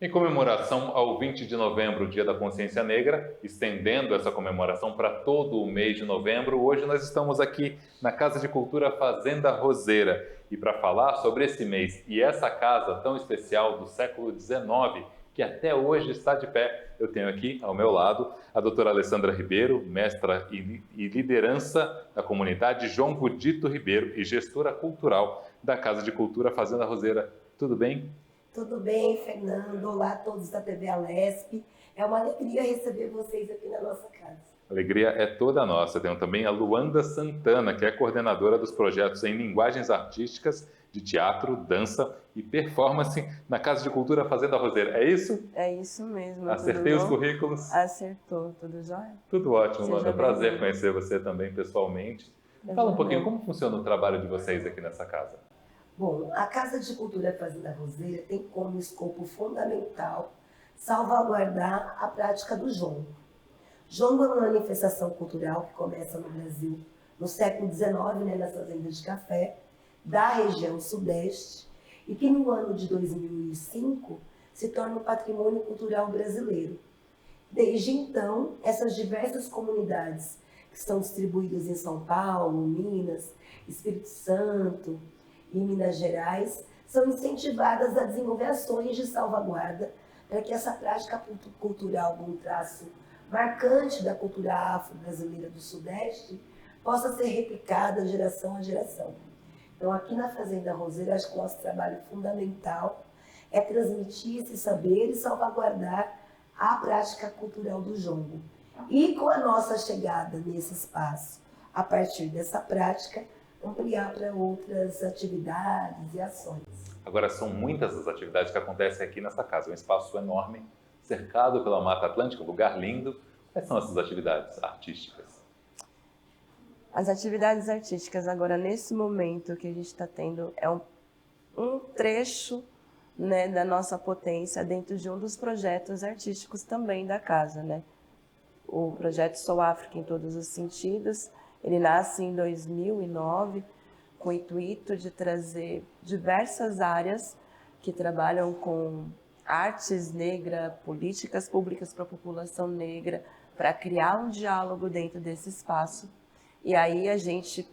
Em comemoração ao 20 de novembro, Dia da Consciência Negra, estendendo essa comemoração para todo o mês de novembro, hoje nós estamos aqui na Casa de Cultura Fazenda Roseira. E para falar sobre esse mês e essa casa tão especial do século XIX, que até hoje está de pé, eu tenho aqui ao meu lado a doutora Alessandra Ribeiro, mestra e liderança da comunidade João Budito Ribeiro e gestora cultural da Casa de Cultura Fazenda Roseira. Tudo bem? Tudo bem, Fernando? Olá a todos da TV Alesp. É uma alegria receber vocês aqui na nossa casa. A alegria é toda nossa. Tenho também a Luanda Santana, que é coordenadora dos projetos em linguagens artísticas de teatro, dança e performance na Casa de Cultura Fazenda Roseira. É isso? É isso mesmo, Acertei tudo os bom? currículos? Acertou, tudo jóia? Tudo ótimo, Luanda. É Seja um prazer bem-vindo. conhecer você também pessoalmente. É Fala um pouquinho verdade. como funciona o trabalho de vocês aqui nessa casa. Bom, a Casa de Cultura Fazenda Roseira tem como escopo fundamental salvaguardar a prática do jongo. Jongo é uma manifestação cultural que começa no Brasil no século XIX, nas fazendas de café da região sudeste, e que no ano de 2005 se torna um patrimônio cultural brasileiro. Desde então, essas diversas comunidades que estão distribuídas em São Paulo, Minas, Espírito Santo e Minas Gerais são incentivadas a desenvolver ações de salvaguarda para que essa prática cultural com um traço marcante da cultura afro-brasileira do Sudeste possa ser replicada geração a geração. Então, aqui na Fazenda Roseira, acho que o nosso trabalho fundamental é transmitir esse saber e salvaguardar a prática cultural do jongo. E com a nossa chegada nesse espaço, a partir dessa prática, ampliar para outras atividades e ações. Agora, são muitas as atividades que acontecem aqui nessa casa. É um espaço enorme, cercado pela Mata Atlântica, um lugar lindo. Quais são essas atividades artísticas? As atividades artísticas agora, nesse momento que a gente está tendo, é um trecho, da nossa potência dentro de um dos projetos artísticos também da casa, O projeto Sou África em Todos os Sentidos, ele nasce em 2009 com o intuito de trazer diversas áreas que trabalham com artes negras, políticas públicas para a população negra, para criar um diálogo dentro desse espaço. E aí a gente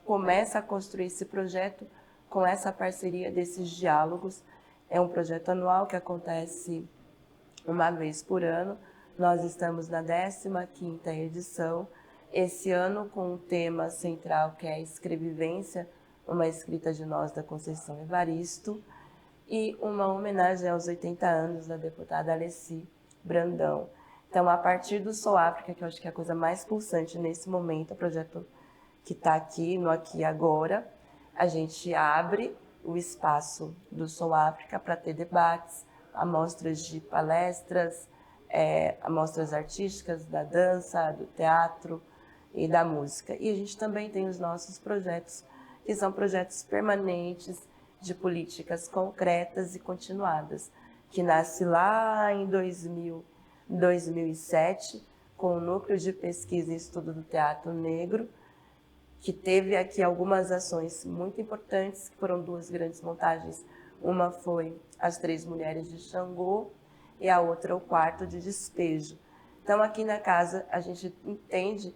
começa a construir esse projeto com essa parceria desses diálogos. É um projeto anual que acontece uma vez por ano. Nós estamos na 15ª edição. Esse ano com um tema central que é a escrevivência, uma escrita de nós da Conceição Evaristo, e uma homenagem aos 80 anos da deputada Alessi Brandão. Então, a partir do Sou África, que eu acho que é a coisa mais pulsante nesse momento, o projeto que está aqui, no Aqui e Agora, a gente abre o espaço do Sou África para ter debates, amostras de palestras, amostras artísticas da dança, do teatro e da música. E a gente também tem os nossos projetos, que são projetos permanentes de políticas concretas e continuadas, que nasce lá em 2007, com o Núcleo de Pesquisa e Estudo do Teatro Negro, que teve aqui algumas ações muito importantes, que foram 2 grandes montagens. Uma foi As Três Mulheres de Xangô e a outra o Quarto de Despejo. Então, aqui na casa, a gente entende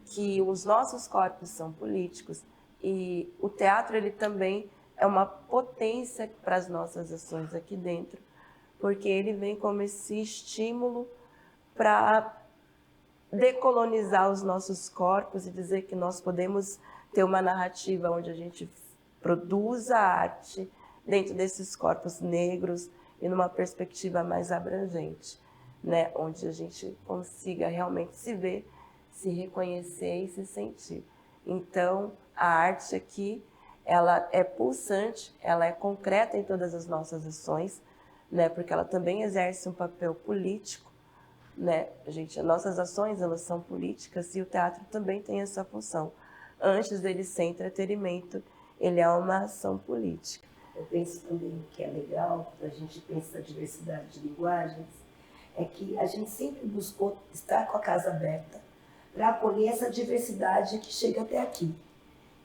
que os nossos corpos são políticos e o teatro ele também é uma potência para as nossas ações aqui dentro, porque ele vem como esse estímulo para decolonizar os nossos corpos e dizer que nós podemos ter uma narrativa onde a gente produz a arte dentro desses corpos negros e numa perspectiva mais abrangente, onde a gente consiga realmente se ver, se reconhecer e se sentir. Então, a arte aqui, ela é pulsante, ela é concreta em todas as nossas ações, porque ela também exerce um papel político, nossas ações, elas são políticas e o teatro também tem essa função. Antes dele ser entretenimento, ele é uma ação política. Eu penso também que é legal, quando a gente pensa na diversidade de linguagens, é que a gente sempre buscou estar com a casa aberta para acolher essa diversidade que chega até aqui.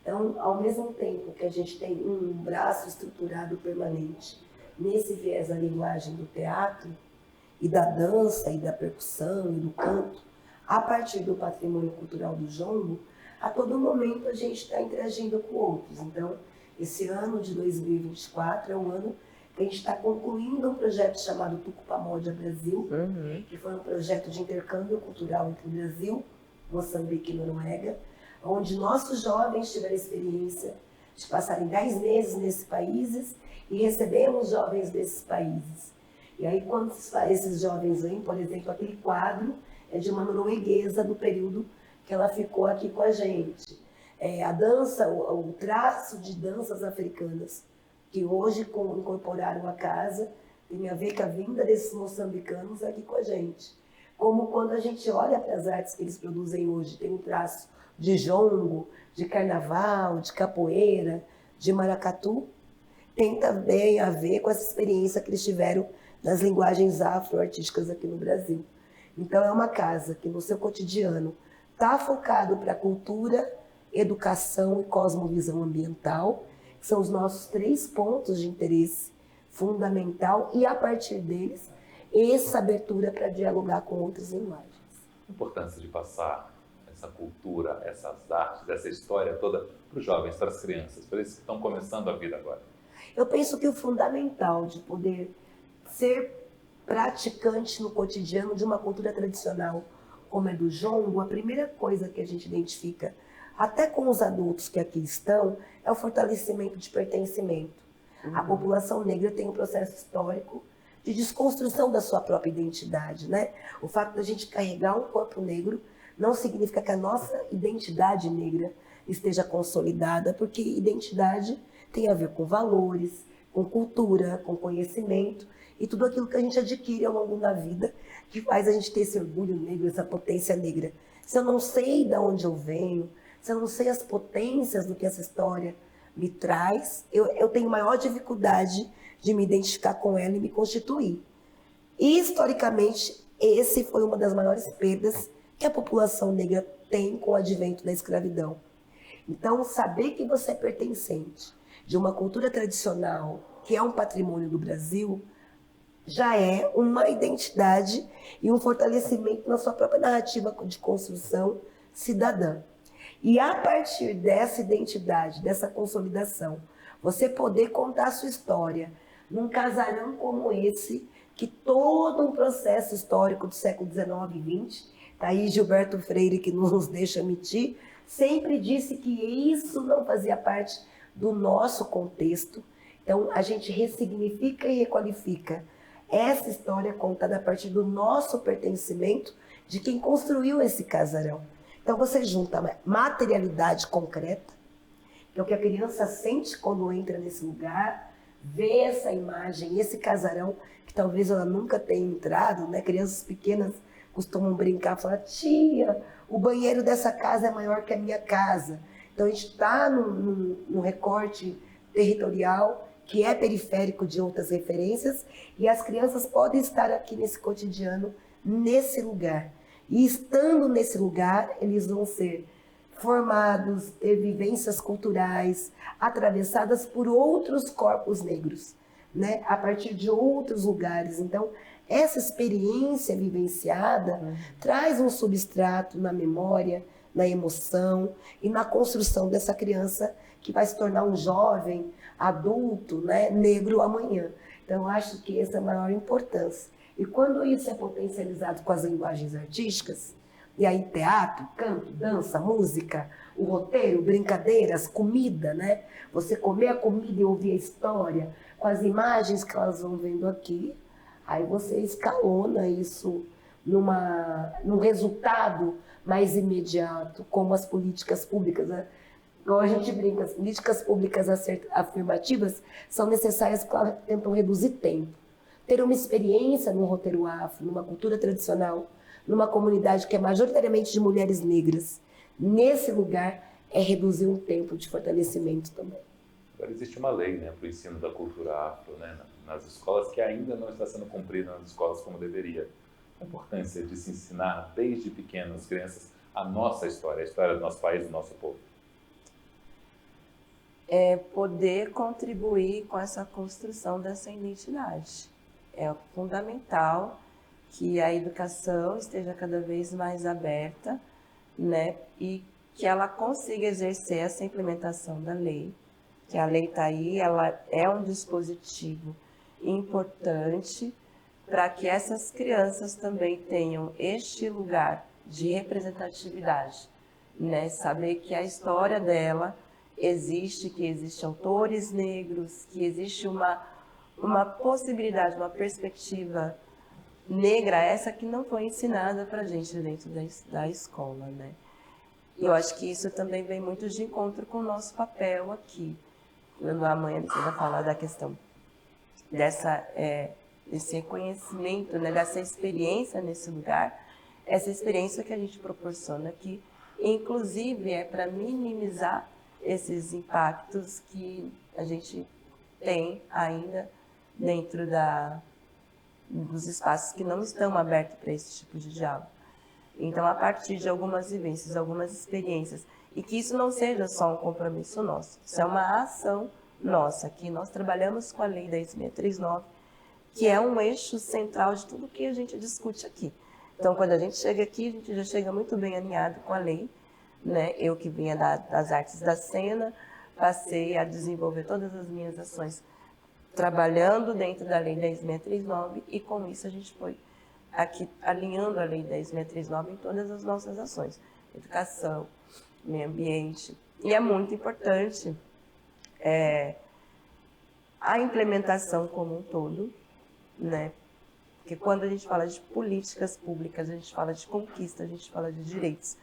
Então, ao mesmo tempo que a gente tem um braço estruturado permanente nesse viés da linguagem do teatro e da dança e da percussão e do canto, a partir do patrimônio cultural do jongo, a todo momento a gente está interagindo com outros. Então, esse ano de 2024 é um ano que a gente está concluindo um projeto chamado Tucupamódia Brasil, que foi um projeto de intercâmbio cultural entre o Brasil, Moçambique e Noruega, onde nossos jovens tiveram a experiência de passarem 10 meses nesses países e recebemos jovens desses países. E aí, quando esses jovens vêm, por exemplo, aquele quadro é de uma norueguesa do período que ela ficou aqui com a gente. A dança, o traço de danças africanas, que hoje incorporaram a casa, tem a ver com a vinda desses moçambicanos aqui com a gente. Como quando a gente olha para as artes que eles produzem hoje, tem um traço de jongo, de carnaval, de capoeira, de maracatu, tem também a ver com essa experiência que eles tiveram nas linguagens afro-artísticas aqui no Brasil. Então é uma casa que no seu cotidiano está focado para a cultura, educação e cosmovisão ambiental, que são os nossos 3 pontos de interesse fundamental, e a partir deles, essa abertura para dialogar com outras linguagens. A importância de passar essa cultura, essas artes, essa história toda para os jovens, para as crianças, para eles que estão começando a vida agora. Eu penso que o fundamental de poder ser praticante no cotidiano de uma cultura tradicional como é do jongo, a primeira coisa que a gente identifica, até com os adultos que aqui estão, é o fortalecimento de pertencimento. A população negra tem um processo histórico de desconstrução da sua própria identidade, né? O fato da gente carregar um corpo negro não significa que a nossa identidade negra esteja consolidada, porque identidade tem a ver com valores, com cultura, com conhecimento e tudo aquilo que a gente adquire ao longo da vida que faz a gente ter esse orgulho negro, essa potência negra. Se eu não sei de onde eu venho, se eu não sei as potências do que essa história me traz, eu tenho maior dificuldade de me identificar com ela e me constituir. E, historicamente, esse foi uma das maiores perdas que a população negra tem com o advento da escravidão. Então, saber que você é pertencente de uma cultura tradicional, que é um patrimônio do Brasil, já é uma identidade e um fortalecimento na sua própria narrativa de construção cidadã. E a partir dessa identidade, dessa consolidação, você poder contar a sua história num casarão como esse, que todo um processo histórico do século XIX e XX, tá aí Gilberto Freire, que nos deixa mentir, sempre disse que isso não fazia parte do nosso contexto. Então, a gente ressignifica e requalifica essa história contada a partir do nosso pertencimento de quem construiu esse casarão. Então, você junta materialidade concreta, que é o que a criança sente quando entra nesse lugar, vê essa imagem, esse casarão, que talvez ela nunca tenha entrado, né? Crianças pequenas costumam brincar, falar, tia, o banheiro dessa casa é maior que a minha casa. Então, a gente está num recorte territorial que é periférico de outras referências, e as crianças podem estar aqui nesse cotidiano, nesse lugar. E estando nesse lugar, eles vão ser formados, ter vivências culturais, atravessadas por outros corpos negros, né? A partir de outros lugares. Então, essa experiência vivenciada traz um substrato na memória, na emoção e na construção dessa criança que vai se tornar um jovem, adulto, né, negro amanhã. Então, eu acho que essa é a maior importância. E quando isso é potencializado com as linguagens artísticas, e aí teatro, canto, dança, música, o roteiro, brincadeiras, comida, né? Você comer a comida e ouvir a história, com as imagens que elas vão vendo aqui, aí você escalona isso num resultado mais imediato, como as políticas públicas, né? Igual a gente brinca, as políticas públicas afirmativas são necessárias porque elas tentam reduzir tempo. Ter uma experiência num roteiro afro, numa cultura tradicional, numa comunidade que é majoritariamente de mulheres negras, nesse lugar é reduzir um tempo de fortalecimento também. Agora existe uma lei, né, para o ensino da cultura afro, né, nas escolas, que ainda não está sendo cumprida nas escolas como deveria. A importância de se ensinar desde pequenas crianças a nossa história, a história do nosso país, do nosso povo. poder contribuir com essa construção dessa identidade. É fundamental que a educação esteja cada vez mais aberta, né, e que ela consiga exercer essa implementação da lei, que a lei está aí, ela é um dispositivo importante para que essas crianças também tenham este lugar de representatividade, né, saber que a história dela existe, que existem autores negros, que existe uma possibilidade, uma perspectiva negra, essa que não foi ensinada para a gente dentro da escola, né? E eu acho que isso também vem muito de encontro com o nosso papel aqui. Quando amanhã você vai falar da questão desse reconhecimento, né, dessa experiência nesse lugar, essa experiência que a gente proporciona aqui, inclusive é para minimizar esses impactos que a gente tem ainda dentro dos espaços que não estão abertos para esse tipo de diálogo. Então, a partir de algumas vivências, algumas experiências, e que isso não seja só um compromisso nosso, isso é uma ação nossa, que nós trabalhamos com a Lei 10.639, que é um eixo central de tudo que a gente discute aqui. Então, quando a gente chega aqui, a gente já chega muito bem alinhado com a lei, né? Eu que vinha das artes da cena, passei a desenvolver todas as minhas ações trabalhando dentro da Lei 10.639 e com isso a gente foi aqui alinhando a Lei 10.639 em todas as nossas ações, educação, meio ambiente. E é muito importante a implementação como um todo, né? Porque quando a gente fala de políticas públicas, a gente fala de conquista, a gente fala de direitos.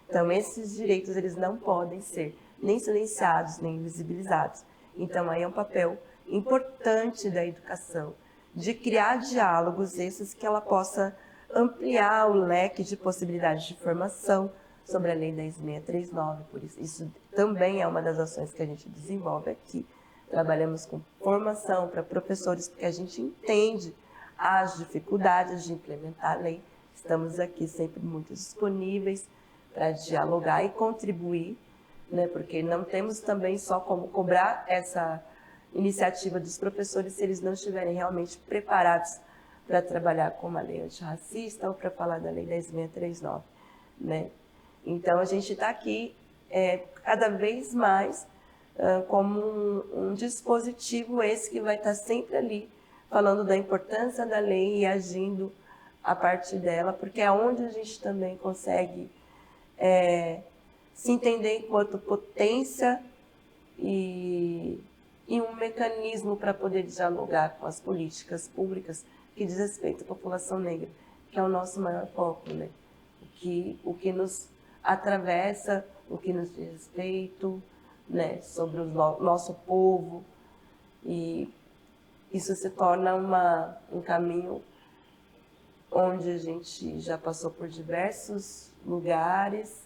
Então, esses direitos, eles não podem ser nem silenciados, nem invisibilizados. Então, aí é um papel importante da educação, de criar diálogos esses que ela possa ampliar o leque de possibilidades de formação sobre a Lei 10.639. Por isso também é uma das ações que a gente desenvolve aqui. Trabalhamos com formação para professores, porque a gente entende as dificuldades de implementar a lei. Estamos aqui sempre muito disponíveis para dialogar e contribuir, né? Porque não temos também só como cobrar essa iniciativa dos professores se eles não estiverem realmente preparados para trabalhar com uma lei antirracista ou para falar da Lei 10.639, né? Então, a gente está aqui cada vez mais como um dispositivo esse que vai estar sempre ali, falando da importância da lei e agindo a partir dela, porque é onde a gente também consegue se entender enquanto potência e um mecanismo para poder dialogar com as políticas públicas que diz respeito à população negra, que é o nosso maior foco, né? O que nos atravessa, o que nos diz respeito, né? Sobre o nosso povo. E isso se torna um caminho onde a gente já passou por diversos lugares,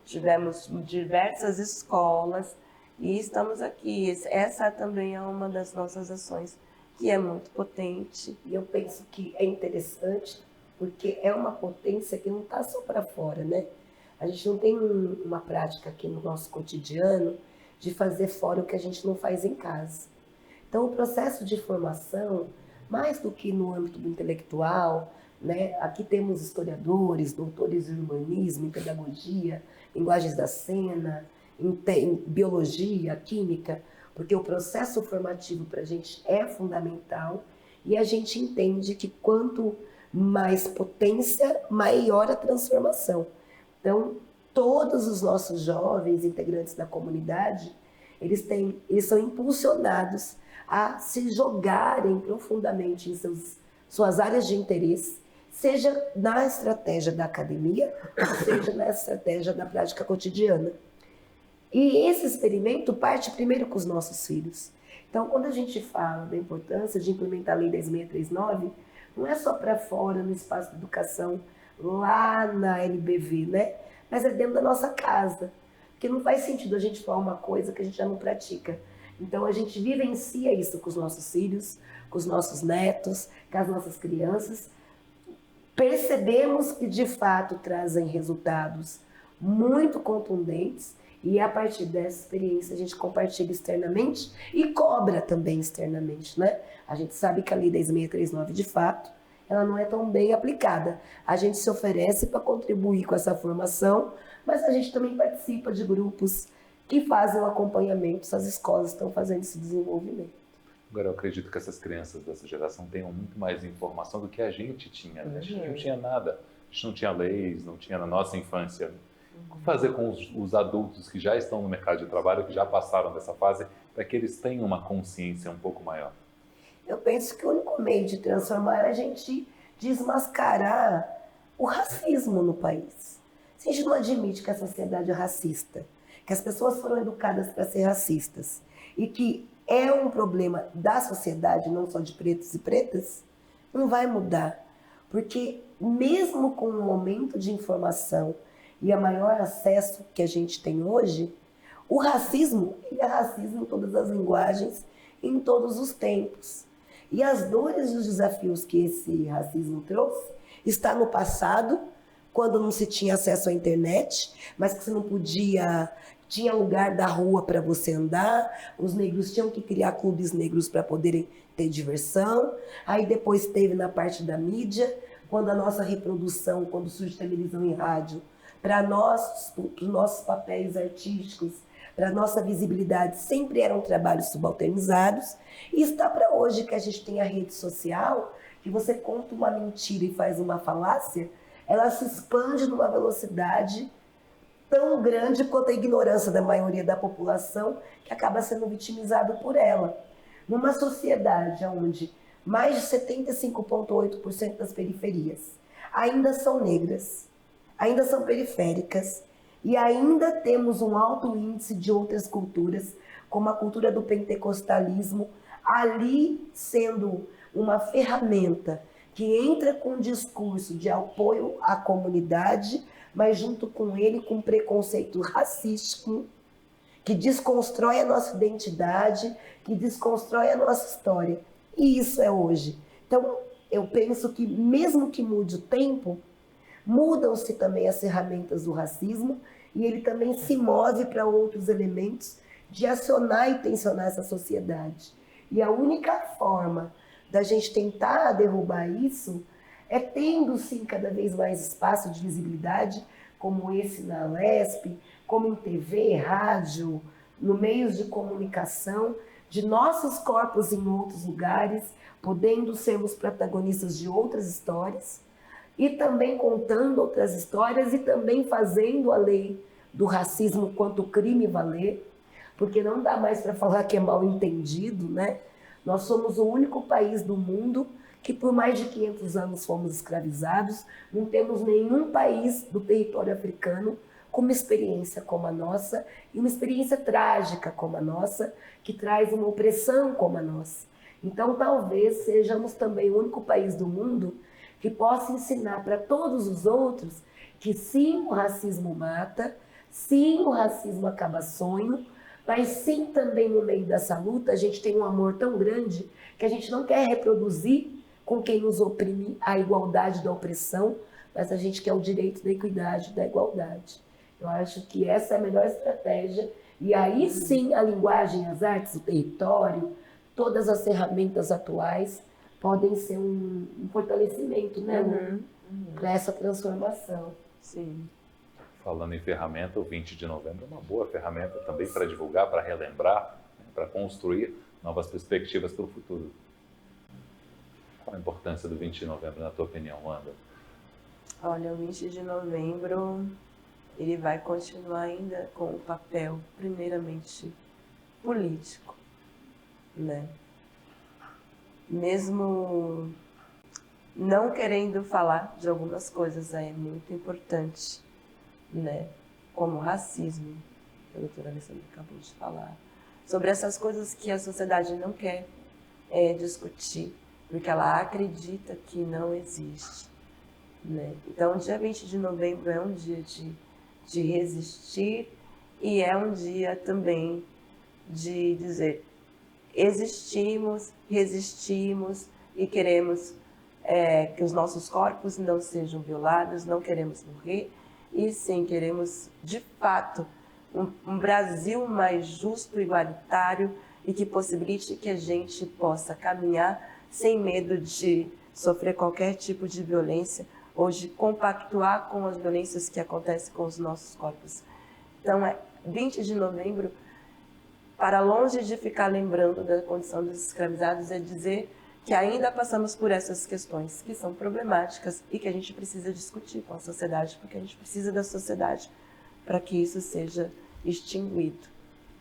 tivemos diversas escolas e estamos aqui. Essa também é uma das nossas ações, que é muito potente. E eu penso que é interessante, porque é uma potência que não está só para fora, né? A gente não tem uma prática aqui no nosso cotidiano de fazer fora o que a gente não faz em casa. Então, o processo de formação, mais do que no âmbito do intelectual, né? Aqui temos historiadores, doutores em urbanismo, em pedagogia, linguagens da cena, em biologia, química, porque o processo formativo para a gente é fundamental e a gente entende que quanto mais potência, maior a transformação. Então, todos os nossos jovens integrantes da comunidade, eles são impulsionados a se jogarem profundamente em suas áreas de interesse, seja na estratégia da academia, seja na estratégia da prática cotidiana. E esse experimento parte primeiro com os nossos filhos. Então, quando a gente fala da importância de implementar a Lei 10.639, não é só para fora, no espaço de educação, lá na LBV, né? Mas é dentro da nossa casa. Porque não faz sentido a gente falar uma coisa que a gente já não pratica. Então, a gente vivencia isso com os nossos filhos, com os nossos netos, com as nossas crianças. Percebemos que, de fato, trazem resultados muito contundentes E a partir dessa experiência a gente compartilha externamente e cobra também externamente, né? A gente sabe que a Lei 10.639, de fato, ela não é tão bem aplicada. A gente se oferece para contribuir com essa formação, mas a gente também participa de grupos que fazem o acompanhamento, se as escolas estão fazendo esse desenvolvimento. Agora, eu acredito que essas crianças dessa geração tenham muito mais informação do que a gente tinha, né? A gente não tinha nada, a gente não tinha leis, não tinha na nossa infância. O que fazer com os adultos que já estão no mercado de trabalho, que já passaram dessa fase, para que eles tenham uma consciência um pouco maior? Eu penso que o único meio de transformar é a gente desmascarar o racismo no país. Se a gente não admite que a sociedade é racista, que as pessoas foram educadas para ser racistas e que é um problema da sociedade, não só de pretos e pretas, não vai mudar. Porque mesmo com o aumento de informação e a maior acesso que a gente tem hoje, o racismo, ele é racismo em todas as linguagens, em todos os tempos. E as dores e os desafios que esse racismo trouxe está no passado, quando não se tinha acesso à internet, mas que você não podia, tinha lugar da rua para você andar, os negros tinham que criar clubes negros para poderem ter diversão. Aí depois teve na parte da mídia, quando a nossa reprodução, quando surge televisão e rádio, para nós, os nossos papéis artísticos, para a nossa visibilidade, sempre eram trabalhos subalternizados. E está para hoje que a gente tem a rede social, que você conta uma mentira e faz uma falácia, ela se expande numa velocidade tão grande quanto a ignorância da maioria da população, que acaba sendo vitimizado por ela. Numa sociedade onde mais de 75,8% das periferias ainda são negras, ainda são periféricas, e ainda temos um alto índice de outras culturas, como a cultura do pentecostalismo, ali sendo uma ferramenta que entra com um discurso de apoio à comunidade, mas junto com ele com um preconceito racístico, que desconstrói a nossa identidade, que desconstrói a nossa história. E isso é hoje. Então, eu penso que mesmo que mude o tempo, mudam-se também as ferramentas do racismo e ele também se move para outros elementos de acionar e tensionar essa sociedade. E a única forma da gente tentar derrubar isso é tendo, sim, cada vez mais espaço de visibilidade, como esse na Lesp, como em TV, rádio, no meios de comunicação, de nossos corpos em outros lugares, podendo sermos protagonistas de outras histórias, e também contando outras histórias e também fazendo a lei do racismo quanto crime valer, porque não dá mais para falar que é mal entendido, né? Nós somos o único país do mundo que por mais de 500 anos fomos escravizados, não temos nenhum país do território africano com uma experiência como a nossa, e uma experiência trágica como a nossa, que traz uma opressão como a nossa. Então talvez sejamos também o único país do mundo que possa ensinar para todos os outros que sim, o racismo mata, sim, o racismo acaba sonho, mas sim também no meio dessa luta a gente tem um amor tão grande que a gente não quer reproduzir com quem nos oprime a igualdade da opressão, mas a gente quer o direito da equidade, da igualdade. Eu acho que essa é a melhor estratégia, e aí sim a linguagem, as artes, o território, todas as ferramentas atuais podem ser um fortalecimento, né, para essa transformação. Sim. Falando em ferramenta, o 20 de novembro é uma boa ferramenta também para divulgar, para relembrar, né, para construir novas perspectivas para o futuro. Qual a importância do 20 de novembro, na tua opinião, Wanda? Olha, o 20 de novembro, ele vai continuar ainda com o papel, primeiramente, político, né? Mesmo não querendo falar de algumas coisas, é muito importante, né? Como o racismo, que a doutora Alessandra acabou de falar, sobre essas coisas que a sociedade não quer discutir, porque ela acredita que não existe, né? Então, o dia 20 de novembro é um dia de resistir e é um dia também de dizer existimos, resistimos e queremos que os nossos corpos não sejam violados, não queremos morrer e sim queremos de fato um Brasil mais justo, igualitário e que possibilite que a gente possa caminhar sem medo de sofrer qualquer tipo de violência ou de compactuar com as violências que acontecem com os nossos corpos. Então, 20 de novembro, para longe de ficar lembrando da condição dos escravizados, é dizer que ainda passamos por essas questões que são problemáticas e que a gente precisa discutir com a sociedade, porque a gente precisa da sociedade para que isso seja extinguido.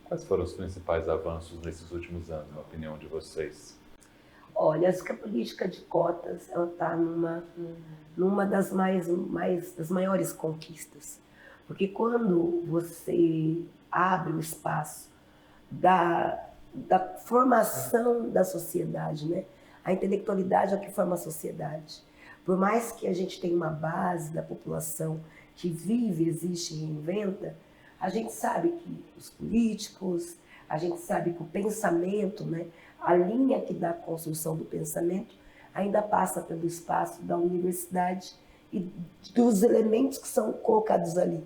Quais foram os principais avanços nesses últimos anos, na opinião de vocês? Olha, acho que a política de cotas está numa das das maiores conquistas. Porque quando você abre o espaço da formação da sociedade, né? A intelectualidade é o que forma a sociedade. Por mais que a gente tenha uma base da população que vive, existe e reinventa, a gente sabe que os políticos, a gente sabe que o pensamento, né? A linha que dá a construção do pensamento ainda passa pelo espaço da universidade e dos elementos que são colocados ali.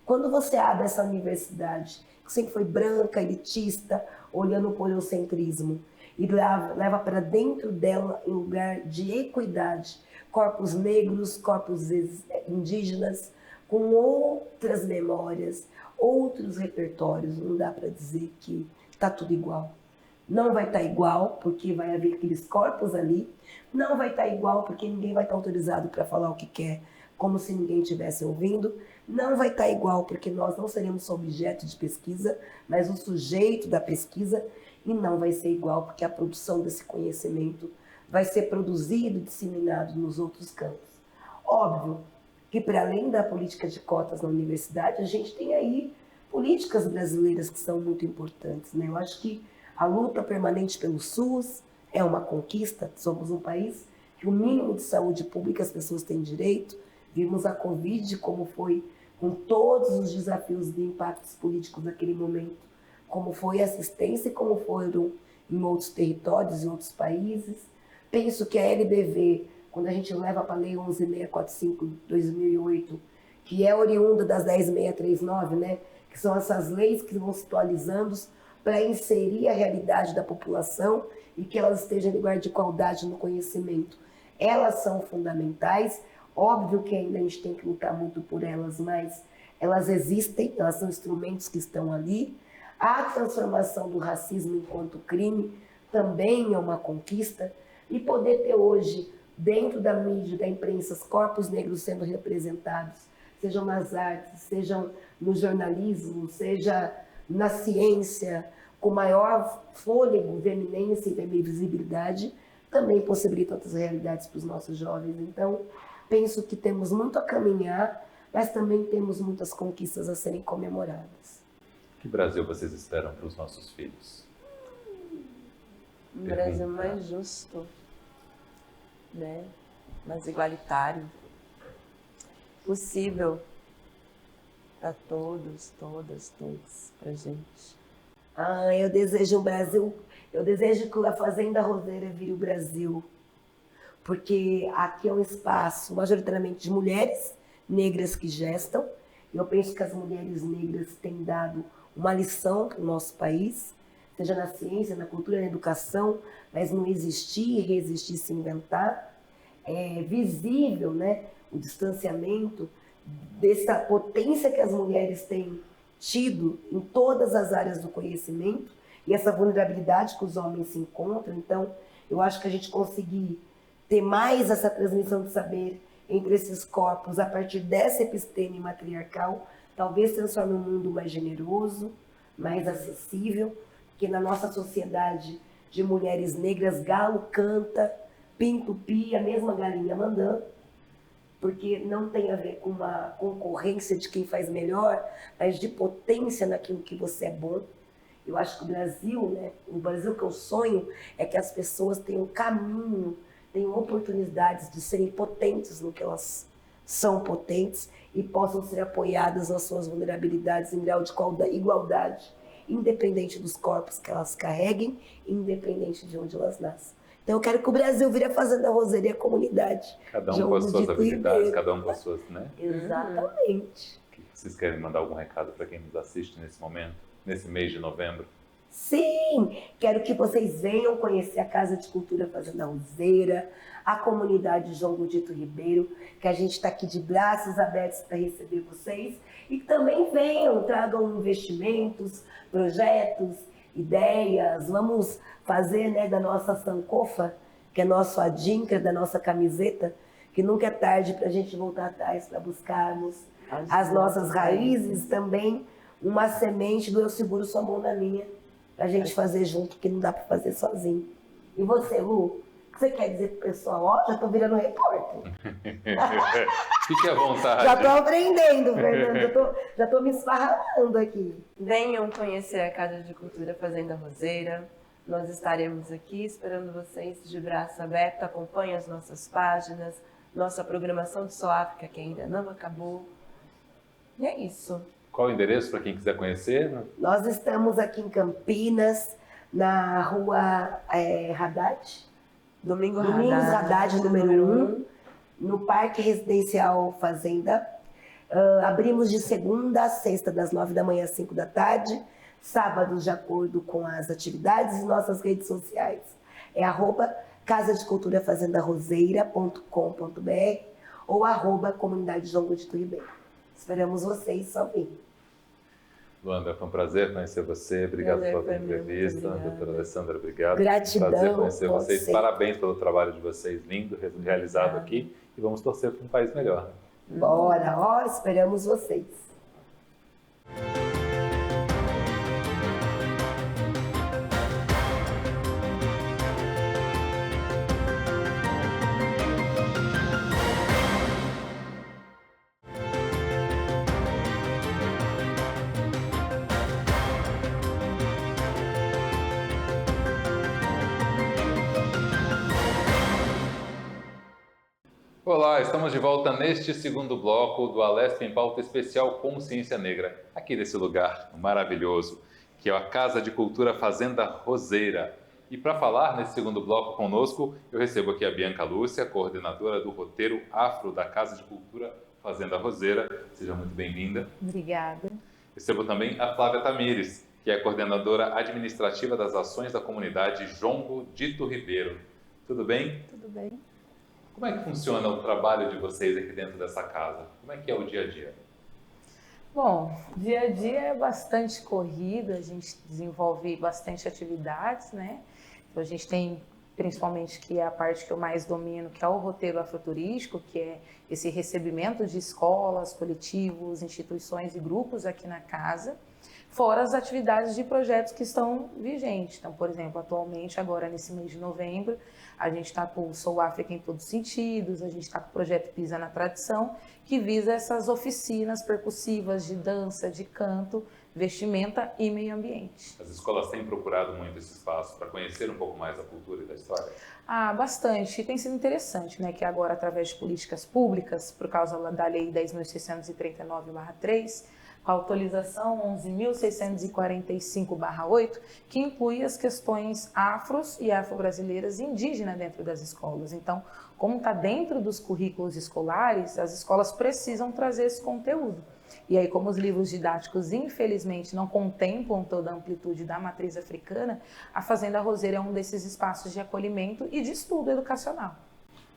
Quando você abre essa universidade, que sempre foi branca, elitista, olhando para o eurocentrismo, e leva para dentro dela, em lugar de equidade, corpos negros, corpos indígenas, com outras memórias, outros repertórios, não dá para dizer que está tudo igual. Não vai estar igual, porque vai haver aqueles corpos ali. Não vai estar igual, porque ninguém vai estar autorizado para falar o que quer, como se ninguém estivesse ouvindo. Não vai estar igual, porque nós não seremos só objeto de pesquisa, mas o sujeito da pesquisa. E não vai ser igual, porque a produção desse conhecimento vai ser produzido e disseminado nos outros campos. Óbvio que, para além da política de cotas na universidade, a gente tem aí políticas brasileiras que são muito importantes, né? Eu acho que a luta permanente pelo SUS é uma conquista. Somos um país que o mínimo de saúde pública as pessoas têm direito. Vimos a Covid como foi, com todos os desafios de impactos políticos naquele momento, como foi a assistência e como foram em outros territórios, em outros países. Penso que a LBV, quando a gente leva para a Lei 11.645 de 2008, que é oriunda das 10.639, né? Que são essas leis que vão se atualizando para inserir a realidade da população e que elas estejam em lugar de igualdade no conhecimento. Elas são fundamentais, óbvio que ainda a gente tem que lutar muito por elas, mas elas existem, elas são instrumentos que estão ali. A transformação do racismo enquanto crime também é uma conquista, e poder ter hoje, dentro da mídia, da imprensa, os corpos negros sendo representados, sejam nas artes, sejam no jornalismo, seja na ciência, com maior fôlego, veeminência e visibilidade, também possibilita outras realidades para os nossos jovens. Então, penso que temos muito a caminhar, mas também temos muitas conquistas a serem comemoradas. Que Brasil vocês esperam para os nossos filhos? Um Brasil mais justo, né? Mais igualitário, possível para todos, todas, todos, para gente. Eu desejo um Brasil, eu desejo que a Fazenda Roseira vire o Brasil, porque aqui é um espaço majoritariamente de mulheres negras que gestam. Eu penso que as mulheres negras têm dado uma lição para o nosso país, seja na ciência, na cultura, na educação, mas não existir e resistir, se inventar. É visível, né, o distanciamento dessa potência que as mulheres têm tido em todas as áreas do conhecimento e essa vulnerabilidade que os homens se encontram. Então, eu acho que a gente conseguir ter mais essa transmissão de saber entre esses corpos a partir dessa episteme matriarcal, talvez transforme um mundo mais generoso, mais acessível, porque na nossa sociedade de mulheres negras, galo canta, pinto pia, a mesma galinha mandando, porque não tem a ver com uma concorrência de quem faz melhor, mas de potência naquilo que você é bom. Eu acho que o Brasil, né, o Brasil que eu sonho é que as pessoas tenham caminho, tenham oportunidades de serem potentes no que elas são potentes e possam ser apoiadas nas suas vulnerabilidades em grau de igualdade, independente dos corpos que elas carreguem, independente de onde elas nascem. Então eu quero que o Brasil vire a Fazenda Roseira e a comunidade. Cada um com as suas habilidades, cada um com as suas, né? Exatamente. Que Vocês querem mandar algum recado para quem nos assiste nesse momento, nesse mês de novembro? Sim, quero que vocês venham conhecer a Casa de Cultura Fazenda Roseira, a comunidade João Godito Ribeiro, que a gente está aqui de braços abertos para receber vocês. E também venham, tragam investimentos, projetos, ideias. Vamos fazer, né, da nossa sancofa, que é nosso adinca, da nossa camiseta, que nunca é tarde para a gente voltar atrás para buscarmos as nossas raízes, também uma semente do Eu Seguro Sua Mão na Minha, para a gente fazer junto, que não dá para fazer sozinho. E você, Lu, o que você quer dizer pro pessoal? Ó, já estou virando repórter. Fique à vontade. Já estou aprendendo, Fernanda, já estou me esparramando aqui. Venham conhecer a Casa de Cultura Fazenda Roseira. Nós estaremos aqui esperando vocês de braço aberto. Acompanhem as nossas páginas, nossa programação de África, que ainda não acabou. E é isso. Qual o endereço para quem quiser conhecer? Nós estamos aqui em Campinas, na rua Haddad. Domingos Haddad, número 1, no Parque Residencial Fazenda. Abrimos de segunda a sexta, das 9 da manhã às 5 da tarde. Sábados, de acordo com as atividades, e nossas redes sociais. É @casadeculturafazendaroseira.com.br ou @comunidade João Godito Ribeiro. Esperamos vocês, só vir. Luanda, foi um prazer conhecer você. Obrigado pela entrevista. Doutora Alessandra, obrigado. Gratidão. Prazer conhecer vocês. Parabéns pelo trabalho de vocês, lindo, realizado aqui. E vamos torcer para um país melhor. Bora, ó, esperamos vocês. Olá, estamos de volta neste segundo bloco do Alesp em Pauta Especial Consciência Negra, aqui nesse lugar maravilhoso, que é a Casa de Cultura Fazenda Roseira. E para falar nesse segundo bloco conosco, eu recebo aqui a Bianca Lúcia, coordenadora do roteiro Afro da Casa de Cultura Fazenda Roseira. Seja muito bem-vinda. Obrigada. Recebo também a Flávia Tamires, que é coordenadora administrativa das ações da comunidade João Godito Ribeiro. Tudo bem? Tudo bem. Como é que funciona o trabalho de vocês aqui dentro dessa casa? Como é que é o dia a dia? Bom, dia a dia é bastante corrido, a gente desenvolve bastante atividades, né? Então a gente tem, principalmente, que é a parte que eu mais domino, que é o roteiro afroturístico, que é esse recebimento de escolas, coletivos, instituições e grupos aqui na casa, fora as atividades de projetos que estão vigentes. Então, por exemplo, atualmente, agora nesse mês de novembro, a gente está com o Sou África em Todos os Sentidos, a gente está com o projeto Pisa na Tradição, que visa essas oficinas percussivas de dança, de canto, vestimenta e meio ambiente. As escolas têm procurado muito esse espaço para conhecer um pouco mais da cultura e da história? Ah, bastante. E tem sido interessante, né, que agora, através de políticas públicas, por causa da Lei 10.639/3, com a autorização 11.645/8, que inclui as questões afros e afro-brasileiras e indígenas dentro das escolas. Então, como está dentro dos currículos escolares, as escolas precisam trazer esse conteúdo. E aí, como os livros didáticos, infelizmente, não contemplam toda a amplitude da matriz africana, a Fazenda Roseira é um desses espaços de acolhimento e de estudo educacional.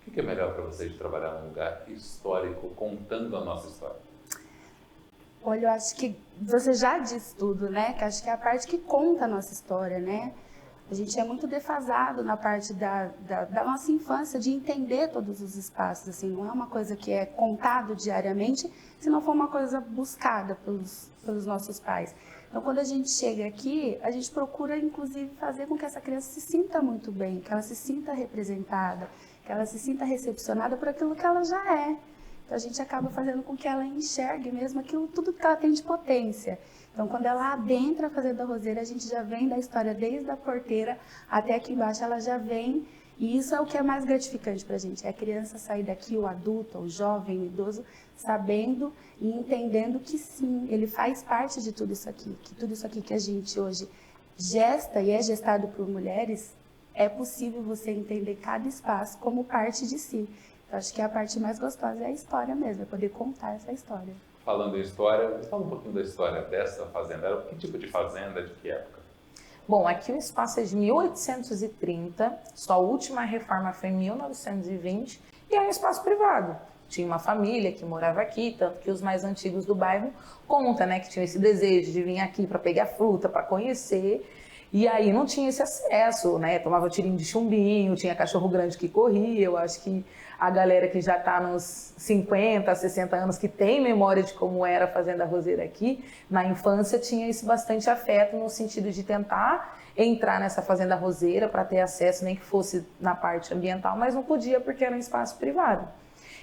O que é melhor para vocês de trabalhar num lugar histórico, contando a nossa história? Olha, eu acho que você já disse tudo, né? Que acho que é a parte que conta a nossa história, né? A gente é muito defasado na parte da nossa infância, de entender todos os espaços, assim, não é uma coisa que é contado diariamente, se não for uma coisa buscada pelos nossos pais. Então, quando a gente chega aqui, a gente procura, inclusive, fazer com que essa criança se sinta muito bem, que ela se sinta representada, que ela se sinta recepcionada por aquilo que ela já é. Então, a gente acaba fazendo com que ela enxergue mesmo aquilo, tudo que ela tem de potência. Então, quando ela adentra a Fazenda Roseira, a gente já vem da história desde a porteira até aqui embaixo, ela já vem. E isso é o que é mais gratificante para a gente, é a criança sair daqui, o adulto, o jovem, o idoso, sabendo e entendendo que sim, ele faz parte de tudo isso aqui, que tudo isso aqui que a gente hoje gesta e é gestado por mulheres, é possível você entender cada espaço como parte de si. Eu acho que a parte mais gostosa é a história mesmo, é poder contar essa história. falando em história, fala um pouquinho da história dessa fazenda. Era que tipo de fazenda, de que época? Bom, aqui o espaço é de 1830, sua última reforma foi em 1920 e é um espaço privado. Tinha uma família que morava aqui, tanto que os mais antigos do bairro contam, né, que tinham esse desejo de vir aqui para pegar fruta, para conhecer. E aí não tinha esse acesso, né? Tomava tirinho de chumbinho, tinha cachorro grande que corria. Eu acho que a galera que já está nos 50, 60 anos, que tem memória de como era a Fazenda Roseira aqui, na infância tinha esse bastante afeto no sentido de tentar entrar nessa Fazenda Roseira para ter acesso, nem que fosse na parte ambiental, mas não podia porque era um espaço privado.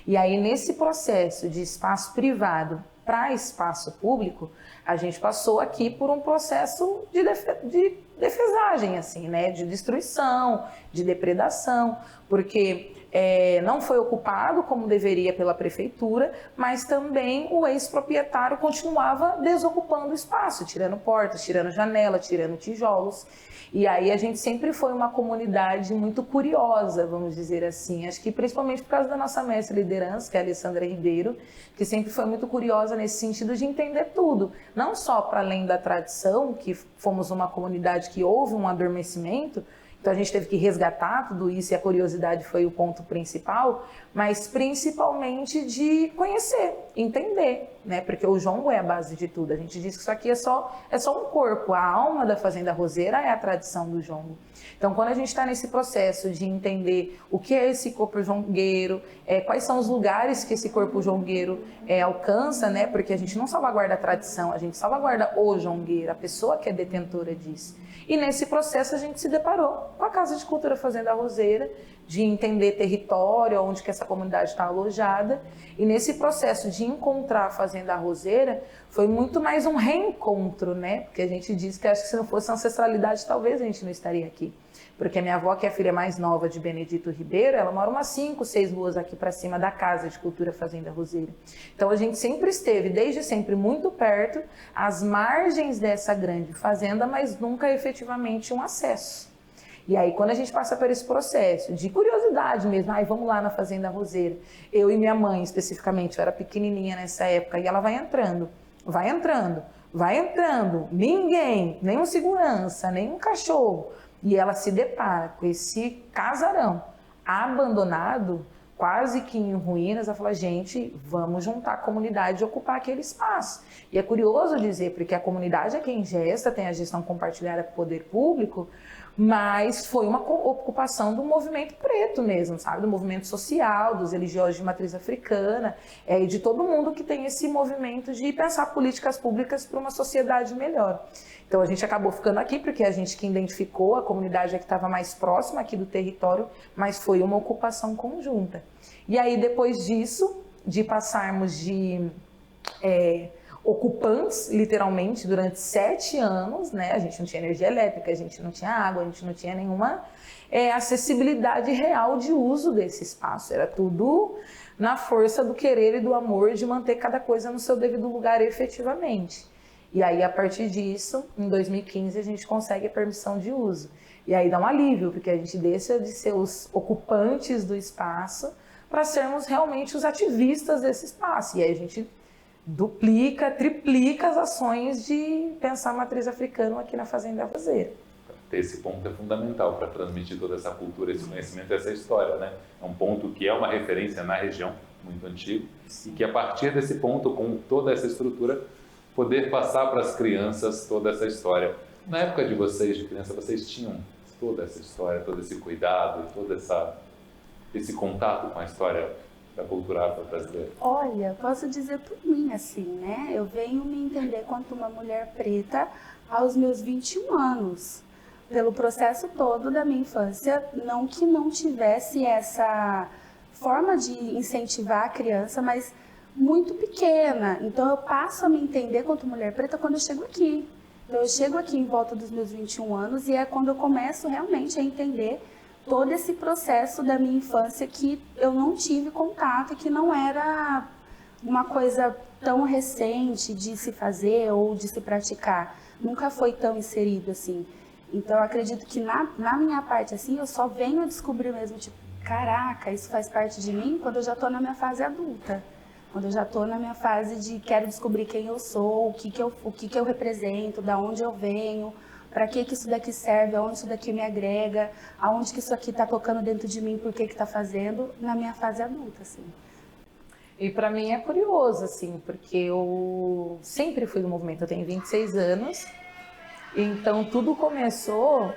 E aí nesse processo de espaço privado para espaço público, a gente passou aqui por um processo de defesagem, assim, né? De destruição, de depredação, porque não foi ocupado como deveria pela prefeitura, mas também o ex-proprietário continuava desocupando o espaço, tirando portas, tirando janela, tirando tijolos. E aí a gente sempre foi uma comunidade muito curiosa, vamos dizer assim. Acho que principalmente por causa da nossa mestre liderança, que é a Alessandra Ribeiro, que sempre foi muito curiosa nesse sentido de entender tudo. Não só para além da tradição, que fomos uma comunidade que houve um adormecimento, então a gente teve que resgatar tudo isso e a curiosidade foi o ponto principal, mas principalmente de conhecer, entender, né? Porque o jongo é a base de tudo. A gente diz que isso aqui é só um corpo. A alma da Fazenda Roseira é a tradição do jongo. Então, quando a gente está nesse processo de entender o que é esse corpo jongueiro, quais são os lugares que esse corpo jongueiro alcança, né? Porque a gente não salvaguarda a tradição, a gente salvaguarda o jongueiro, a pessoa que é detentora disso. E nesse processo a gente se deparou com a Casa de Cultura Fazenda Roseira, de entender território, onde que essa comunidade está alojada. E nesse processo de encontrar a Fazenda Roseira, foi muito mais um reencontro, né? Porque a gente diz que acho que se não fosse ancestralidade, talvez a gente não estaria aqui. Porque a minha avó, que é a filha mais nova de Benedito Ribeiro, ela mora umas 5, 6 ruas aqui para cima da Casa de Cultura Fazenda Roseira. Então a gente sempre esteve, desde sempre, muito perto, às margens dessa grande fazenda, mas nunca efetivamente um acesso. E aí, quando a gente passa por esse processo de curiosidade mesmo, vamos lá na Fazenda Roseira. Eu e minha mãe, especificamente, eu era pequenininha nessa época, e ela vai entrando, ninguém, nenhum segurança, nenhum cachorro. E ela se depara com esse casarão abandonado, quase que em ruínas. Ela fala, gente, vamos juntar a comunidade e ocupar aquele espaço. E é curioso dizer, porque a comunidade é quem gesta, tem a gestão compartilhada com o poder público, mas foi uma ocupação do movimento preto mesmo, sabe? Do movimento social, dos religiosos de matriz africana, e de todo mundo que tem esse movimento de pensar políticas públicas para uma sociedade melhor. Então a gente acabou ficando aqui porque a gente que identificou, a comunidade que estava mais próxima aqui do território, mas foi uma ocupação conjunta. E aí depois disso, de passarmos de ocupantes, literalmente, durante 7 anos, né? A gente não tinha energia elétrica, a gente não tinha água, a gente não tinha nenhuma acessibilidade real de uso desse espaço. Era tudo na força do querer e do amor de manter cada coisa no seu devido lugar efetivamente. E aí, a partir disso, em 2015, a gente consegue a permissão de uso. E aí dá um alívio, porque a gente deixa de ser os ocupantes do espaço para sermos realmente os ativistas desse espaço. E aí a gente duplica, triplica as ações de pensar a matriz africana aqui na Fazenda Roseira. Esse ponto é fundamental para transmitir toda essa cultura, esse conhecimento, essa história, né? É um ponto que é uma referência na região, muito antigo, e que a partir desse ponto, com toda essa estrutura, poder passar para as crianças toda essa história. Na época de vocês, de criança, vocês tinham toda essa história, todo esse cuidado, todo esse contato com a história da cultura afro-brasileira? Olha, posso dizer por mim assim, né? Eu venho me entender quanto uma mulher preta aos meus 21 anos. Pelo processo todo da minha infância, não que não tivesse essa forma de incentivar a criança, mas muito pequena. Então eu passo a me entender quanto mulher preta quando eu chego aqui. Então eu chego aqui em volta dos meus 21 anos e é quando eu começo realmente a entender todo esse processo da minha infância que eu não tive contato, que não era uma coisa tão recente de se fazer ou de se praticar. Nunca foi tão inserido assim. Então eu acredito que na minha parte assim, eu só venho a descobrir mesmo, tipo, caraca, isso faz parte de mim quando eu já estou na minha fase adulta. quando eu já estou na minha fase de quero descobrir quem eu sou, o que que eu represento, da onde eu venho, para que isso daqui serve, aonde isso daqui me agrega, aonde que isso aqui está tocando dentro de mim, por que está fazendo, na minha fase adulta, assim. E para mim é curioso, assim, porque eu sempre fui do movimento, eu tenho 26 anos, então tudo começou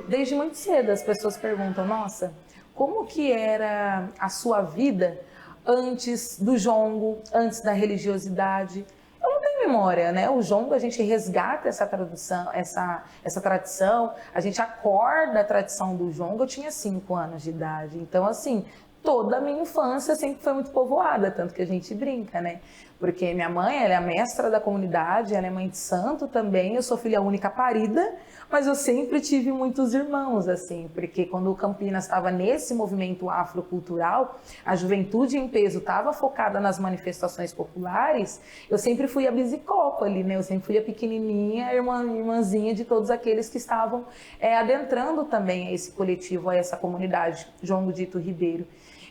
desde muito cedo. As pessoas perguntam, nossa, como que era a sua vida antes do jongo, antes da religiosidade? Eu não tenho memória, né? O jongo, a gente resgata essa tradição, a gente acorda a tradição do jongo. Eu tinha 5 anos de idade, então assim, toda a minha infância sempre foi muito povoada, tanto que a gente brinca, né? Porque minha mãe, ela é a mestra da comunidade, ela é mãe de santo também, eu sou filha única parida, mas eu sempre tive muitos irmãos, assim, porque quando o Campinas estava nesse movimento afrocultural, a juventude em peso estava focada nas manifestações populares, eu sempre fui a bisicoco ali, né? Eu sempre fui a pequenininha, irmãzinha de todos aqueles que estavam adentrando também a esse coletivo, a essa comunidade, João Dito Ribeiro.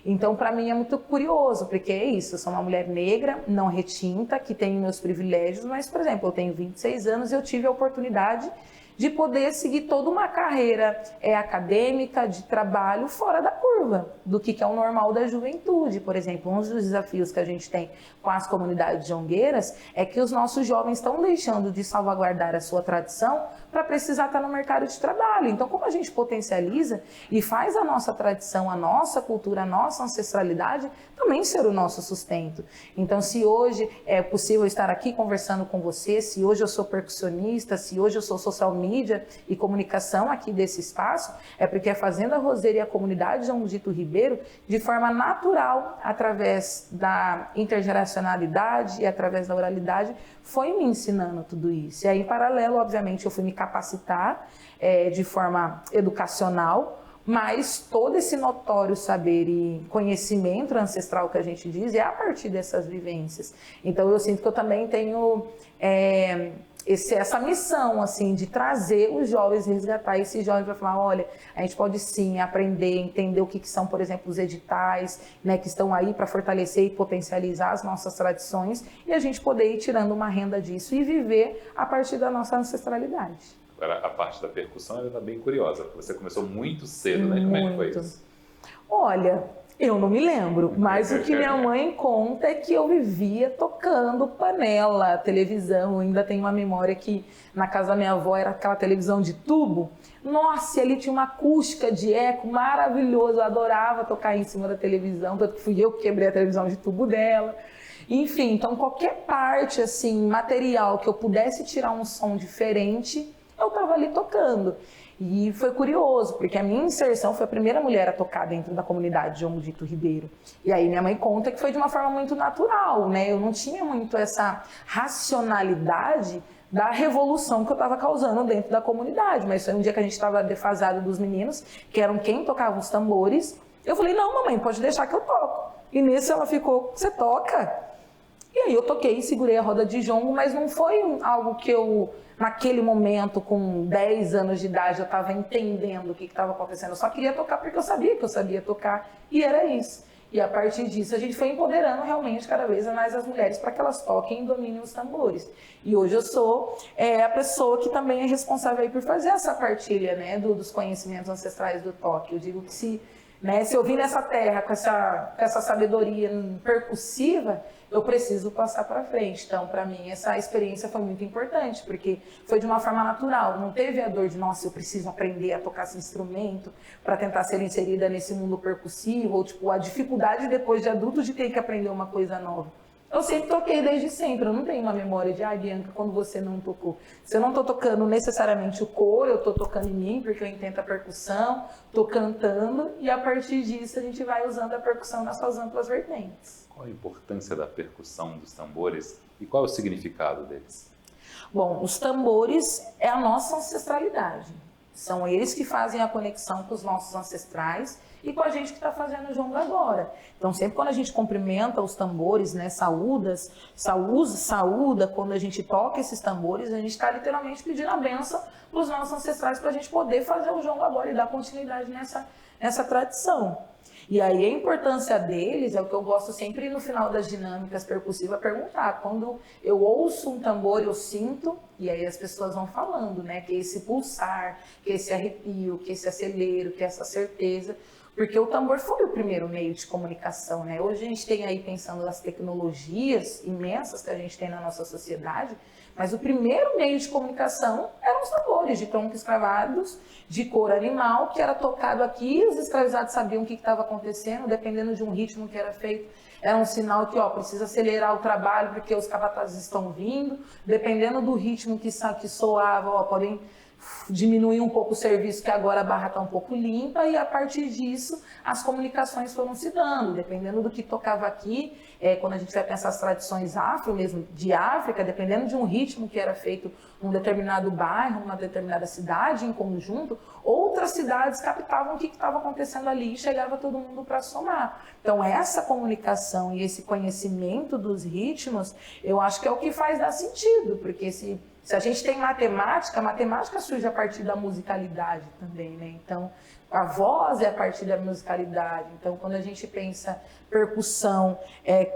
Então, para mim é muito curioso, porque é isso, eu sou uma mulher negra, não retinta, que tem meus privilégios, mas, por exemplo, eu tenho 26 anos e eu tive a oportunidade de poder seguir toda uma carreira acadêmica, de trabalho, fora da curva, do que é o normal da juventude. Por exemplo, um dos desafios que a gente tem com as comunidades jongueiras é que os nossos jovens estão deixando de salvaguardar a sua tradição para precisar estar no mercado de trabalho. Então, como a gente potencializa e faz a nossa tradição, a nossa cultura, a nossa ancestralidade também ser o nosso sustento. Então, se hoje é possível estar aqui conversando com você, se hoje eu sou percussionista, se hoje eu sou social media e comunicação aqui desse espaço, é porque a Fazenda Roseira e a comunidade João Dito Ribeiro, de forma natural, através da intergeracionalidade e através da oralidade, foi me ensinando tudo isso. E aí, em paralelo, obviamente, eu fui me capacitar de forma educacional, mas todo esse notório saber e conhecimento ancestral que a gente diz é a partir dessas vivências. Então, eu sinto que eu também tenho essa missão, assim, de trazer os jovens, resgatar esses jovens para falar, olha, a gente pode sim aprender, entender o que são, por exemplo, os editais, né, que estão aí para fortalecer e potencializar as nossas tradições e a gente poder ir tirando uma renda disso e viver a partir da nossa ancestralidade. Agora, a parte da percussão está bem curiosa, porque você começou muito cedo, né? Como é que foi isso? Olha, eu não me lembro, mas o que minha mãe conta é que eu vivia tocando panela, televisão. Eu ainda tenho uma memória que na casa da minha avó era aquela televisão de tubo. Nossa, e ali tinha uma acústica de eco maravilhoso, eu adorava tocar em cima da televisão, tanto que fui eu que quebrei a televisão de tubo dela. Enfim, então qualquer parte, assim, material que eu pudesse tirar um som diferente, eu estava ali tocando. E foi curioso, porque a minha inserção foi a primeira mulher a tocar dentro da comunidade João Dito Ribeiro. E aí minha mãe conta que foi de uma forma muito natural, né? Eu não tinha muito essa racionalidade da revolução que eu estava causando dentro da comunidade. Mas foi um dia que a gente estava defasado dos meninos, que eram quem tocava os tambores. Eu falei, não, mamãe, pode deixar que eu toco. E nisso ela ficou, você toca? E aí eu toquei, segurei a roda de jongo, mas não foi algo que eu, naquele momento, com 10 anos de idade, eu estava entendendo o que estava acontecendo. Eu só queria tocar porque eu sabia que eu sabia tocar, e era isso. E a partir disso a gente foi empoderando realmente cada vez mais as mulheres para que elas toquem e dominem os tambores. E hoje eu sou a pessoa que também é responsável aí por fazer essa partilha, né, dos conhecimentos ancestrais do toque. Eu digo que se eu vim nessa terra com essa sabedoria percussiva, eu preciso passar para frente. Então, para mim, essa experiência foi muito importante, porque foi de uma forma natural. Não teve a dor de, nossa, eu preciso aprender a tocar esse instrumento para tentar ser inserida nesse mundo percussivo, ou tipo, a dificuldade depois de adulto de ter que aprender uma coisa nova. Eu sempre toquei desde sempre, eu não tenho uma memória de, Bianca, quando você não tocou. Se eu não estou tocando necessariamente o coro, eu estou tocando em mim, porque eu entendo a percussão, estou cantando, e a partir disso a gente vai usando a percussão nas suas amplas vertentes. Qual a importância da percussão dos tambores e qual é o significado deles? Bom, os tambores é a nossa ancestralidade. São eles que fazem a conexão com os nossos ancestrais e com a gente que está fazendo o jongo agora. Então, sempre quando a gente cumprimenta os tambores, né, saúda, quando a gente toca esses tambores, a gente está literalmente pedindo a bênção para os nossos ancestrais para a gente poder fazer o jongo agora e dar continuidade nessa tradição. E aí a importância deles é o que eu gosto sempre no final das dinâmicas percussivas perguntar. Quando eu ouço um tambor, eu sinto, e aí as pessoas vão falando, né? Que é esse pulsar, que é esse arrepio, que é esse acelero, que é essa certeza. Porque o tambor foi o primeiro meio de comunicação, né? Hoje a gente tem aí, pensando nas tecnologias imensas que a gente tem na nossa sociedade, mas o primeiro meio de comunicação eram os tambores de troncos escravados, de couro animal, que era tocado aqui, os escravizados sabiam o que estava acontecendo, dependendo de um ritmo que era feito, era um sinal que, ó, precisa acelerar o trabalho porque os capatazes estão vindo, dependendo do ritmo que soava, ó, podem diminuir um pouco o serviço, que agora a barra está um pouco limpa, e a partir disso as comunicações foram se dando, dependendo do que tocava aqui, quando a gente vai pensar as tradições afro mesmo, de África, dependendo de um ritmo que era feito num determinado bairro, numa determinada cidade em conjunto, outras cidades captavam o que estava acontecendo ali e chegava todo mundo para somar. Então essa comunicação e esse conhecimento dos ritmos, eu acho que é o que faz dar sentido, porque se a gente tem matemática, a matemática surge a partir da musicalidade também, né? Então, a voz é a partir da musicalidade. Então, quando a gente pensa percussão,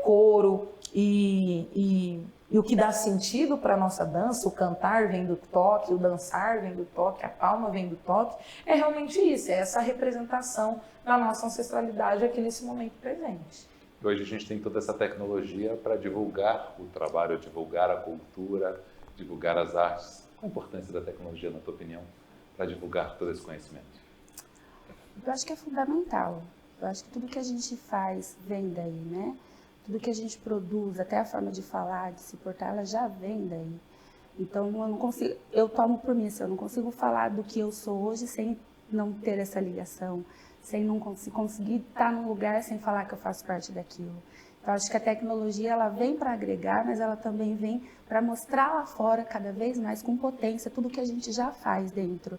coro e o que dá sentido para a nossa dança, o cantar vem do toque, o dançar vem do toque, a palma vem do toque, é realmente isso, é essa representação da nossa ancestralidade aqui nesse momento presente. Hoje a gente tem toda essa tecnologia para divulgar o trabalho, divulgar a cultura, divulgar as artes. Qual a importância da tecnologia, na tua opinião, para divulgar todo esse conhecimento? Eu acho que é fundamental. Eu acho que tudo que a gente faz vem daí, né? Tudo que a gente produz, até a forma de falar, de se portar, ela já vem daí. Então, eu não consigo, eu tomo por mim, assim, eu não consigo falar do que eu sou hoje sem não ter essa ligação, sem não conseguir estar num lugar sem falar que eu faço parte daquilo. Então, acho que a tecnologia ela vem para agregar, mas ela também vem para mostrar lá fora cada vez mais com potência tudo que a gente já faz dentro.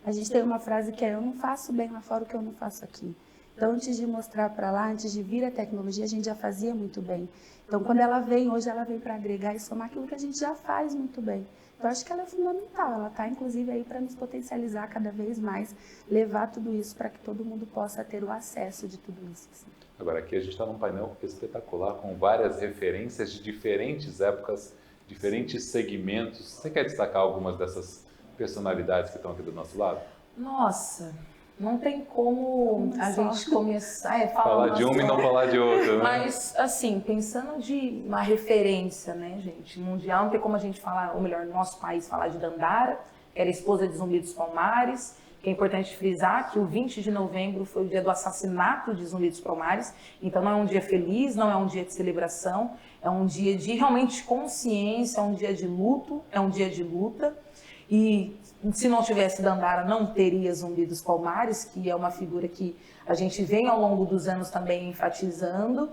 A gente tem uma frase que é: eu não faço bem lá fora o que eu não faço aqui. Então, antes de mostrar para lá, antes de vir a tecnologia, a gente já fazia muito bem. Então, quando ela vem, hoje ela vem para agregar e somar aquilo que a gente já faz muito bem. Então, acho que ela é fundamental, ela está inclusive aí para nos potencializar cada vez mais, levar tudo isso para que todo mundo possa ter o acesso de tudo isso. Assim. Agora, aqui a gente está num painel espetacular, com várias referências de diferentes épocas, diferentes segmentos. Você quer destacar algumas dessas personalidades que estão aqui do nosso lado? Nossa, não tem como a gente começar falar de uma e não falar de outra, né? Mas, assim, pensando de uma referência, né, gente, mundial, não tem como a gente falar, ou melhor, no nosso país, falar de Dandara, que era esposa de Zumbi dos Palmares, que é importante frisar que o 20 de novembro foi o dia do assassinato de Zumbi dos Palmares, então não é um dia feliz, não é um dia de celebração, é um dia de realmente consciência, é um dia de luto, é um dia de luta. E se não tivesse Dandara, não teria Zumbi dos Palmares, que é uma figura que a gente vem ao longo dos anos também enfatizando.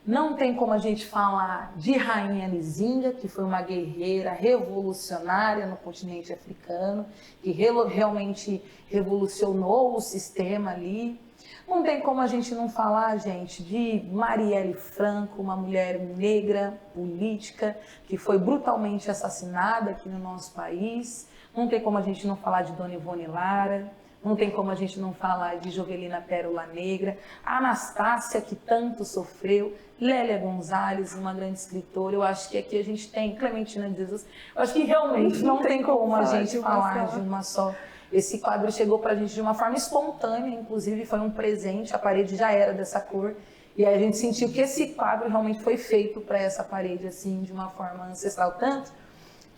Não tem como a gente falar de Rainha Nzinga, que foi uma guerreira revolucionária no continente africano, que realmente revolucionou o sistema ali. Não tem como a gente não falar, gente, de Marielle Franco, uma mulher negra, política, que foi brutalmente assassinada aqui no nosso país. Não tem como a gente não falar de Dona Ivone Lara. Não tem como a gente não falar de Jovelina Pérola Negra, a Anastácia, que tanto sofreu, Lélia Gonzalez, uma grande escritora. Eu acho que aqui a gente tem Clementina de Jesus. Eu acho que realmente não tem como a gente falar de uma só. Esse quadro chegou para a gente de uma forma espontânea, inclusive foi um presente, a parede já era dessa cor. E aí a gente sentiu que esse quadro realmente foi feito para essa parede, assim, de uma forma ancestral. Tanto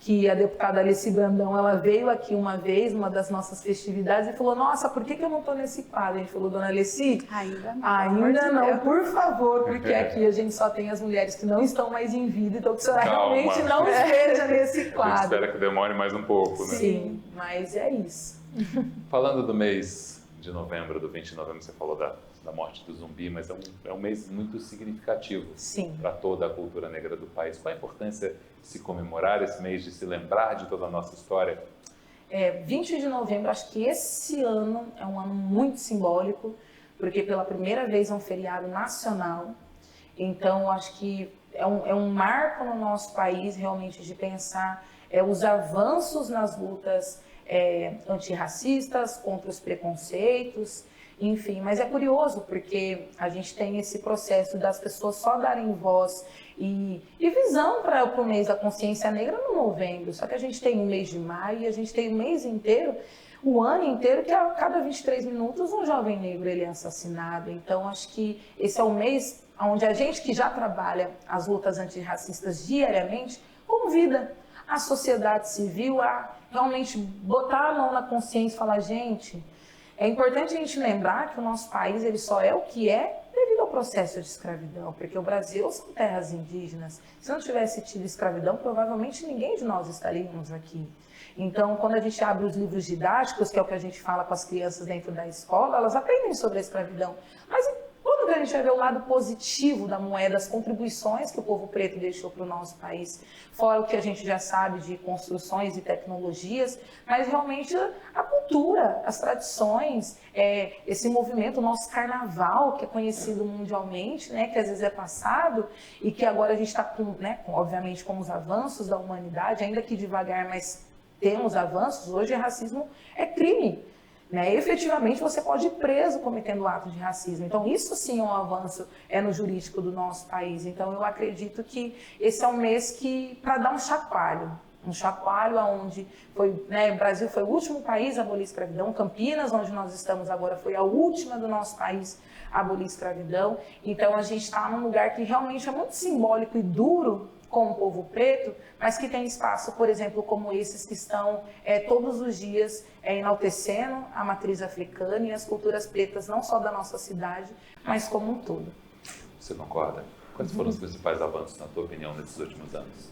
que a deputada Alice Brandão, ela veio aqui uma vez, numa das nossas festividades, e falou: nossa, por que eu não estou nesse quadro? A gente falou: dona Alice, ainda não, por favor, porque aqui a gente só tem as mulheres que não estão mais em vida, então que a senhora realmente não esteja nesse quadro. A gente espera que demore mais um pouco, né? Sim, mas é isso. Falando do mês de novembro, do 20 de novembro, você falou da morte do Zumbi, mas é um mês muito significativo para toda a cultura negra do país. Qual a importância de se comemorar esse mês, de se lembrar de toda a nossa história? 20 de novembro, acho que esse ano é um ano muito simbólico, porque pela primeira vez é um feriado nacional. Então, acho que é um marco no nosso país, realmente, de pensar os avanços nas lutas antirracistas, contra os preconceitos, enfim. Mas é curioso porque a gente tem esse processo das pessoas só darem voz e visão para o mês da consciência negra no novembro. Só que a gente tem o mês de maio e a gente tem o mês inteiro, o ano inteiro, que a cada 23 minutos um jovem negro ele é assassinado. Então, acho que esse é o mês onde a gente que já trabalha as lutas antirracistas diariamente convida a sociedade civil a realmente botar a mão na consciência e falar, gente, é importante a gente lembrar que o nosso país ele só é o que é devido ao processo de escravidão, porque o Brasil são terras indígenas. Se não tivesse tido escravidão, provavelmente ninguém de nós estaríamos aqui. Então, quando a gente abre os livros didáticos, que é o que a gente fala com as crianças dentro da escola, elas aprendem sobre a escravidão. Mas quando a gente vai ver o lado positivo da moeda, as contribuições que o povo preto deixou para o nosso país, fora o que a gente já sabe de construções e tecnologias, mas realmente a cultura, as tradições, esse movimento, o nosso carnaval, que é conhecido mundialmente, né, que às vezes é passado e que agora a gente está obviamente com os avanços da humanidade, ainda que devagar, mas temos avanços. Hoje racismo é crime. Né? Efetivamente, você pode ir preso cometendo ato de racismo. Então, isso sim é um avanço no jurídico do nosso país. Então, eu acredito que esse é um mês para dar um chacoalho onde o Brasil foi o último país a abolir a escravidão. Campinas, onde nós estamos agora, foi a última do nosso país a abolir a escravidão. Então, a gente está num lugar que realmente é muito simbólico e duro com o povo preto, mas que tem espaço, por exemplo, como esses que estão todos os dias enaltecendo a matriz africana e as culturas pretas, não só da nossa cidade, mas como um todo. Você concorda? Quais foram os principais avanços, na tua opinião, nesses últimos anos?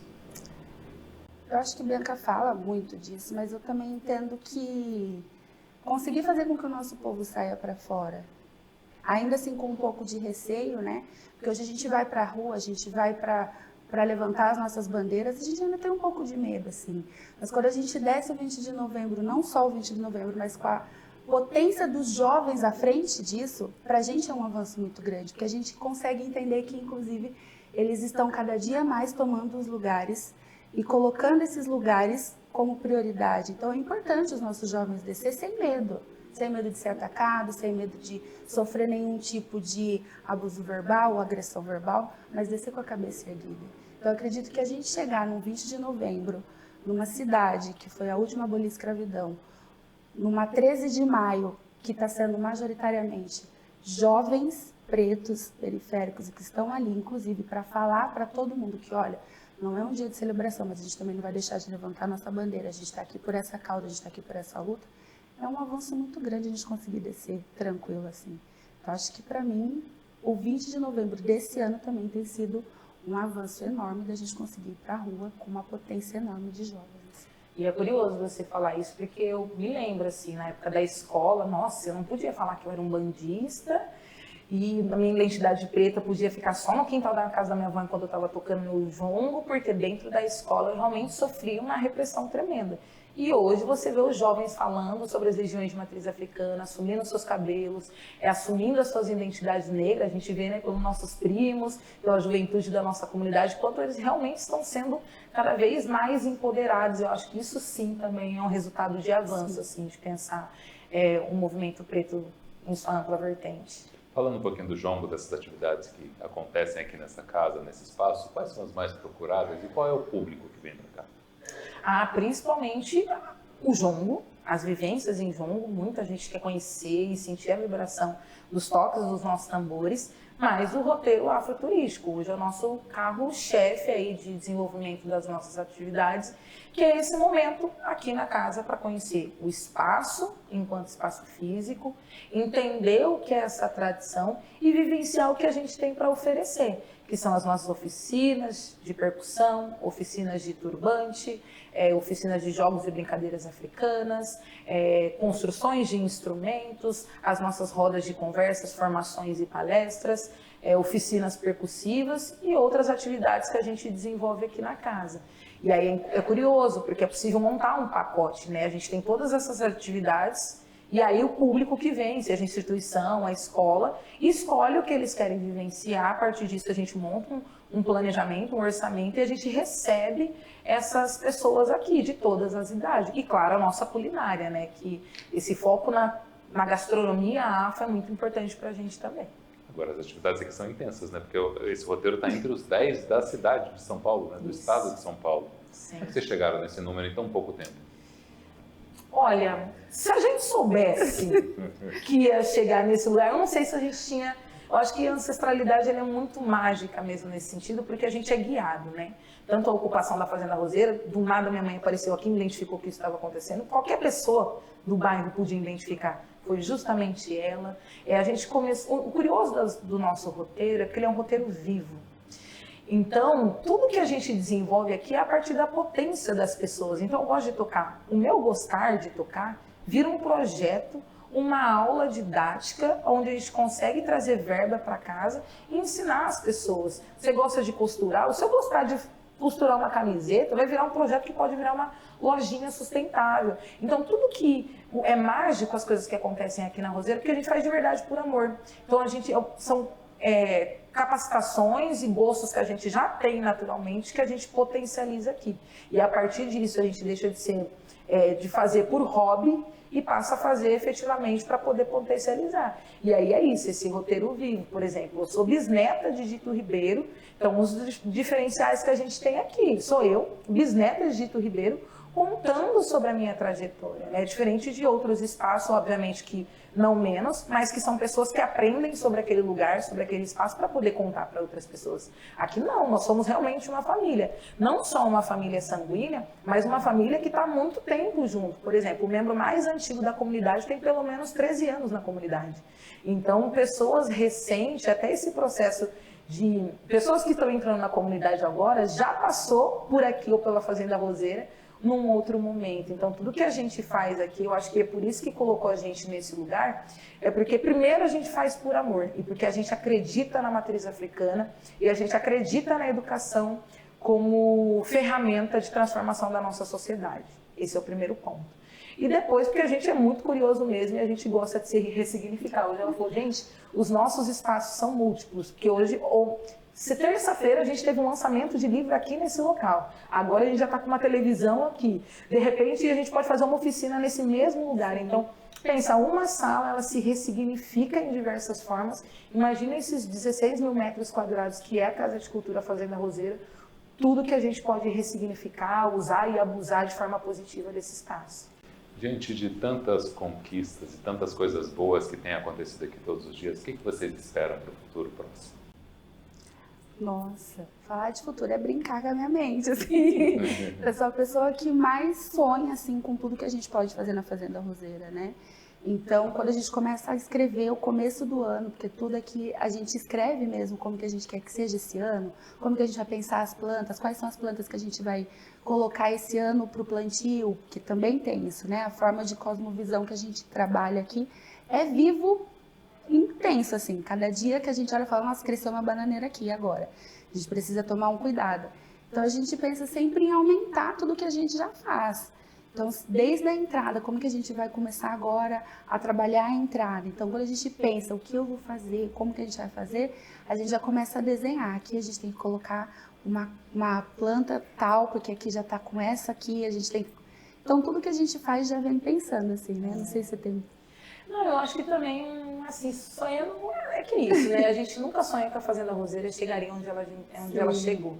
Eu acho que Bianca fala muito disso, mas eu também entendo que conseguir fazer com que o nosso povo saia para fora, ainda assim com um pouco de receio, né? Porque hoje a gente vai para a rua, a gente vai para levantar as nossas bandeiras, a gente ainda tem um pouco de medo, assim. Mas quando a gente desce o 20 de novembro, não só o 20 de novembro, mas com a potência dos jovens à frente disso, para a gente é um avanço muito grande, porque a gente consegue entender que, inclusive, eles estão cada dia mais tomando os lugares e colocando esses lugares como prioridade. Então, é importante os nossos jovens descer sem medo de ser atacado, sem medo de sofrer nenhum tipo de abuso verbal ou agressão verbal, mas descer com a cabeça erguida. Então, eu acredito que a gente chegar no 20 de novembro, numa cidade que foi a última a abolir a escravidão, numa 13 de maio, que está sendo majoritariamente jovens pretos, periféricos, e que estão ali, inclusive, para falar para todo mundo que, olha, não é um dia de celebração, mas a gente também não vai deixar de levantar nossa bandeira, a gente está aqui por essa causa, a gente está aqui por essa luta. É um avanço muito grande a gente conseguir descer tranquilo assim. Então, acho que para mim, o 20 de novembro desse ano também tem sido um avanço enorme da gente conseguir ir para a rua com uma potência enorme de jovens. E é curioso você falar isso, porque eu me lembro, assim, na época da escola, nossa, eu não podia falar que eu era um bandista e a minha identidade preta podia ficar só no quintal da casa da minha avó enquanto eu estava tocando no jongo, porque dentro da escola eu realmente sofria uma repressão tremenda. E hoje você vê os jovens falando sobre as legiões de matriz africana, assumindo seus cabelos, assumindo as suas identidades negras. A gente vê, né, pelos nossos primos, pela juventude da nossa comunidade, quanto eles realmente estão sendo cada vez mais empoderados. Eu acho que isso sim também é um resultado de avanço, assim, de pensar um movimento preto em sua ampla vertente. Falando um pouquinho do jongo, dessas atividades que acontecem aqui nessa casa, nesse espaço, quais são as mais procuradas e qual é o público que vem para cá? Principalmente o jongo, as vivências em jongo, muita gente quer conhecer e sentir a vibração dos toques dos nossos tambores, mas o roteiro afroturístico, hoje é o nosso carro-chefe aí de desenvolvimento das nossas atividades, que é esse momento aqui na casa para conhecer o espaço enquanto espaço físico, entender o que é essa tradição e vivenciar o que a gente tem para oferecer, que são as nossas oficinas de percussão, oficinas de turbante, oficinas de jogos e brincadeiras africanas, construções de instrumentos, as nossas rodas de conversas, formações e palestras, oficinas percussivas e outras atividades que a gente desenvolve aqui na casa. E aí é curioso, porque é possível montar um pacote, né? A gente tem todas essas atividades E aí o público que vem, seja a instituição, a escola, escolhe o que eles querem vivenciar. A partir disso a gente monta um planejamento, um orçamento, e a gente recebe essas pessoas aqui, de todas as idades. E claro, a nossa culinária, né? Que esse foco na gastronomia afro é muito importante para a gente também. Agora, as atividades aqui são intensas, né? Porque esse roteiro está entre os 10 da cidade de São Paulo, né? Do estado de São Paulo. Sim. Como é que vocês chegaram nesse número em tão pouco tempo? Olha, se a gente soubesse que ia chegar nesse lugar, eu não sei se a gente tinha... Eu acho que a ancestralidade ela é muito mágica mesmo nesse sentido, porque a gente é guiado, né? Tanto a ocupação da Fazenda Roseira, do nada minha mãe apareceu aqui, me identificou que isso estava acontecendo. Qualquer pessoa do bairro podia identificar. Foi justamente ela. A gente começou... O curioso do nosso roteiro é que ele é um roteiro vivo. Então, tudo que a gente desenvolve aqui é a partir da potência das pessoas. Então, eu gosto de tocar. O meu gostar de tocar vira um projeto, uma aula didática, onde a gente consegue trazer verba para casa e ensinar as pessoas. Você gosta de costurar? Se eu gostar de costurar uma camiseta, vai virar um projeto que pode virar uma lojinha sustentável. Então, tudo que é mágico, as coisas que acontecem aqui na Roseira, porque a gente faz de verdade por amor. Então, são capacitações e gostos que a gente já tem naturalmente, que a gente potencializa aqui. E a partir disso, a gente deixa de fazer por hobby e passa a fazer efetivamente para poder potencializar. E aí é isso, esse roteiro vivo. Por exemplo, eu sou bisneta de Dito Ribeiro, então os diferenciais que a gente tem aqui, sou eu, bisneta de Dito Ribeiro, contando sobre a minha trajetória. É diferente de outros espaços, obviamente que não menos, mas que são pessoas que aprendem sobre aquele lugar, sobre aquele espaço, para poder contar para outras pessoas. Aqui não, nós somos realmente uma família. Não só uma família sanguínea, mas uma família que está há muito tempo junto. Por exemplo, o membro mais antigo da comunidade tem pelo menos 13 anos na comunidade. Então, pessoas recentes, até esse processo de... Pessoas que estão entrando na comunidade agora, já passou por aqui ou pela Fazenda Roseira, num outro momento. Então, tudo que a gente faz aqui, eu acho que é por isso que colocou a gente nesse lugar, é porque primeiro a gente faz por amor, e porque a gente acredita na matriz africana, e a gente acredita na educação como ferramenta de transformação da nossa sociedade. Esse é o primeiro ponto. E depois, porque a gente é muito curioso mesmo, e a gente gosta de se ressignificar. Hoje ela falou, gente, os nossos espaços são múltiplos, porque hoje... Terça-feira a gente teve um lançamento de livro aqui nesse local. Agora a gente já está com uma televisão aqui. De repente a gente pode fazer uma oficina nesse mesmo lugar. Então, pensa, uma sala ela se ressignifica em diversas formas. Imagina esses 16 mil metros quadrados que é a Casa de Cultura Fazenda Roseira. Tudo que a gente pode ressignificar, usar e abusar de forma positiva desse espaço. Diante de tantas conquistas e tantas coisas boas que têm acontecido aqui todos os dias, o que vocês esperam para o futuro próximo? Nossa, falar de futuro é brincar com a minha mente, assim. Eu sou a pessoa que mais sonha, assim, com tudo que a gente pode fazer na Fazenda Roseira, né? Então, quando a gente começa a escrever o começo do ano, porque tudo aqui a gente escreve mesmo como que a gente quer que seja esse ano, como que a gente vai pensar as plantas, quais são as plantas que a gente vai colocar esse ano para o plantio, que também tem isso, né? A forma de cosmovisão que a gente trabalha aqui é vivo, intenso, assim. Cada dia que a gente olha e fala, nossa, cresceu uma bananeira aqui agora. A gente precisa tomar um cuidado. Então, a gente pensa sempre em aumentar tudo que a gente já faz. Então, desde a entrada, como que a gente vai começar agora a trabalhar a entrada? Então, quando a gente pensa o que eu vou fazer, como que a gente vai fazer, a gente já começa a desenhar. Aqui a gente tem que colocar uma planta tal, porque aqui já está com essa aqui, a gente tem... Então, tudo que a gente faz já vem pensando, assim, né? Não sei se você tem... Não, eu acho que também, assim, sonhando é que isso, né? A gente nunca sonha que a Fazenda Roseira chegaria onde ela chegou.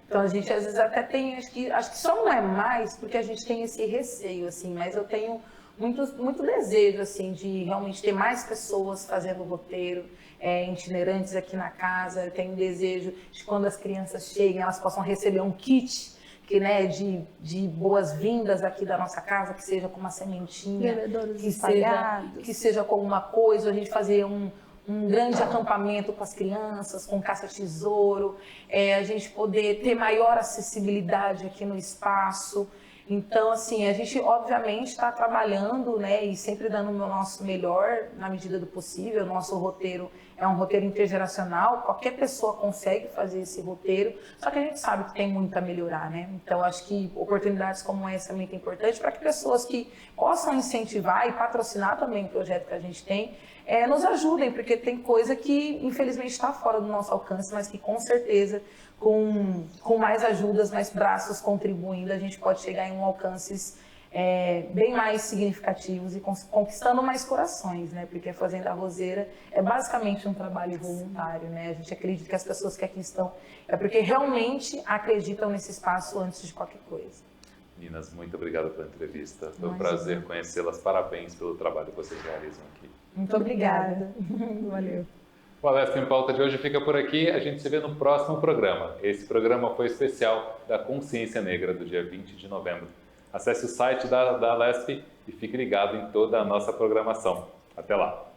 Então a gente às vezes até tem, acho que só não é mais porque a gente tem esse receio, assim, mas eu tenho muito desejo, assim, de realmente ter mais pessoas fazendo roteiro, itinerantes aqui na casa. Eu tenho desejo de quando as crianças cheguem, elas possam receber um kit que, né, de boas-vindas aqui da nossa casa, que seja com uma sementinha, que seja com alguma coisa, a gente fazer um grande acampamento com as crianças, com caça-tesouro, a gente poder ter maior acessibilidade aqui no espaço. Então, assim, a gente obviamente está trabalhando, né, e sempre dando o nosso melhor na medida do possível. O nosso roteiro é um roteiro intergeracional, qualquer pessoa consegue fazer esse roteiro, só que a gente sabe que tem muito a melhorar, né? Então, acho que oportunidades como essa é muito importante para que pessoas que possam incentivar e patrocinar também o projeto que a gente tem, nos ajudem, porque tem coisa que infelizmente está fora do nosso alcance, mas que com certeza com mais ajudas, mais braços contribuindo, a gente pode chegar em alcances bem mais significativos e conquistando mais corações, né? Porque a Fazenda Roseira é basicamente um trabalho voluntário, né? A gente acredita que as pessoas que aqui estão é porque realmente acreditam nesse espaço antes de qualquer coisa. Meninas, muito obrigado pela entrevista. Foi um Imagina. prazer conhecê-las. Parabéns pelo trabalho que vocês realizam aqui. Muito obrigada. Valeu. O Alesp em Pauta de hoje fica por aqui. A gente se vê no próximo programa. Esse programa foi especial da Consciência Negra do dia 20 de novembro. Acesse o site da Alesp e fique ligado em toda a nossa programação. Até lá!